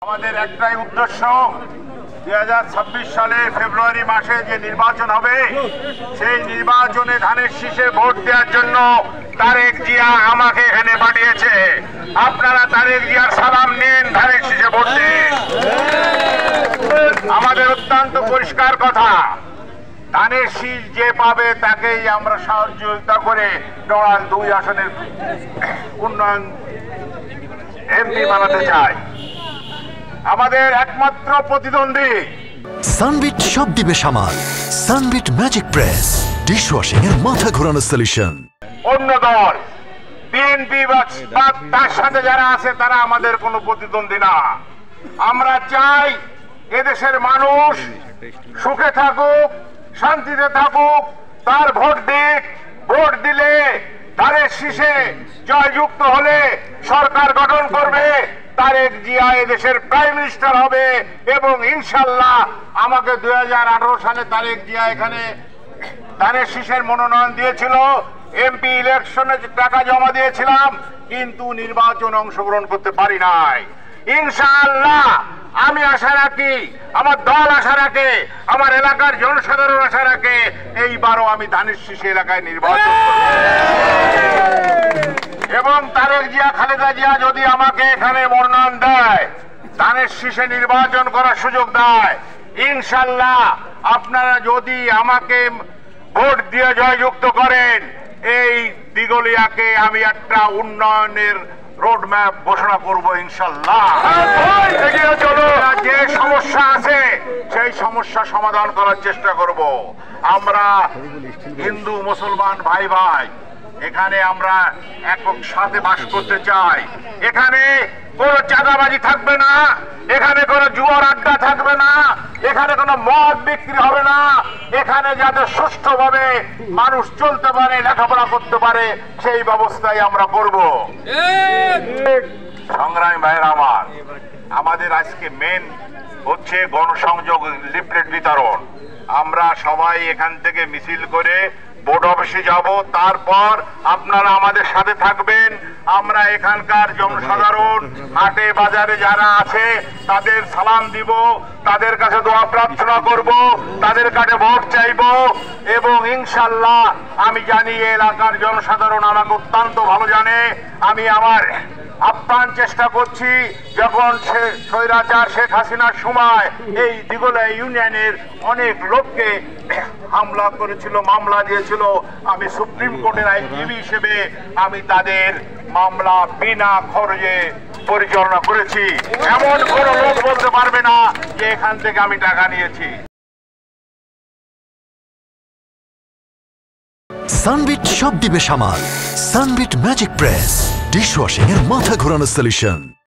আমাদের একটাই উদ্দেশ্য 2026 সালে ফেব্রুয়ারি মাসে যে নির্বাচন হবে সেই নির্বাচনে ধানের শীষে ভোট দেওয়ার জন্য তারেক জিয়া আমাকে এখানে পাঠিয়েছে। আপনারা তারেক জিয়ার সালাম নিন, ধানের শীষে ভোট দিন। আমাদের অত্যন্ত পরিষ্কার কথা, ধানের শীষ যে পাবে তাকেই আমরা সহযোগিতা করে নড়াইল 2 আসনের উন্নয়ন এমপি বানাতে চাই। আমাদের একমাত্র প্রতিদ্বন্দ্বী সানবিট সব দিবে সামাল। সানবিট ম্যাজিক প্রেস ডিশওয়াশিং এর মাথা ঘোরানো সলিউশন। অন্য দল বিএনপি বা তার সাথে যারা আছে তারা আমাদের কোনো প্রতিদ্বন্দ্বী না। আমরা চাই এদেশের মানুষ সুখে থাকুক, শান্তিতে থাকুক, তার ভোট দিক। ভোট দিলে ধানের শীষে জয়যুক্ত হলে সরকার গঠন করবে, তারেক জিয়া এদেশের প্রাইম মিনিস্টার হবে এবং ইনশাল্লাহ আমাকে 2018 সালে তারেক জিয়া এখানে ধানের শীষের মনোনয়ন দিয়েছিল। এমপি ইলেকশনে টাকা জমা দিয়েছিলাম, কিন্তু নির্বাচনে অংশগ্রহণ করতে পারি নাই। ইনশাআল্লাহ আমি আশা রাখি, আমার দল আশা রাখে, আমার এলাকার জনসাধারণ আশা রাখে, এইবারও আমি ধানের শীষ এলাকায় নির্বাচন করব এবং তারেক জিয়া, খালেদা জিয়া যদি আমাকে এখানে মনোনয়ন দেয়, ধানের শীষে নির্বাচন করার সুযোগ দেয়, ইনশাল্লাহ আপনারা যদি আমাকে ভোট দিয়ে জয়যুক্ত করেন, এই দিগলিয়াকে আমি একটা উন্নয়নের রোড ম্যাপ ঘোষণা করব ইনশাল্লাহ। যে সমস্যা আছে সেই সমস্যা সমাধান করার চেষ্টা করব। আমরা হিন্দু মুসলমান ভাই ভাই এখানে আমরা একক সাথে বাস করতে চাই। এখানে কোনো চাঁদাবাজি থাকবে না, এখানে কোনো জুয়ার আড্ডা থাকবে না, এখানে কোনো মদ বিক্রি হবে না। এখানে যাতে সুষ্ঠুভাবে মানুষ চলতে পারে, লেখাপড়া করতে পারে, সেই ব্যবস্থাই আমরা করব। সংগ্রামী ভাইয়েরা আমার, আমাদের আজকে মেন হচ্ছে গণসংযোগ লিফলেট বিতরণ। আমরা সবাই এখান থেকে মিছিল করে বোর্ড অফিসে যাব, তারপর আপনারা আমাদের সাথে থাকবেন। আমরা এখানকার জনসাধারণ হাটে বাজারে যারা আছে তাদের সালাম দিব, তাদের কাছে দোয়া প্রার্থনা করব, তাদের কাছে ভোট চাইব এবং ইনশাল্লাহ আমি জানি এলাকার জনসাধারণ আমাকে অত্যন্ত ভালো জানে। আমি আমার আপ্রাণ চেষ্টা করছি, যখন স্বৈরাচার শেখ হাসিনার সময় এই দিগলা ইউনিয়নের অনেক লোককে হামলা করেছিল, মামলা দিয়েছিল, আমি সুপ্রিম কোর্টের আইনজীবী হিসেবে আমি তাদের মামলা বিনা খরচে পরিচালনা করেছি। এমন কোন লোক বলতে পারবে না যে এখান থেকে আমি টাকা নিয়েছি। সানবিট সব দিবে সামাল। সানবিট ম্যাজিক প্রেস ডিশওয়াশিং এর মাথা ঘোরানো সলিউশন।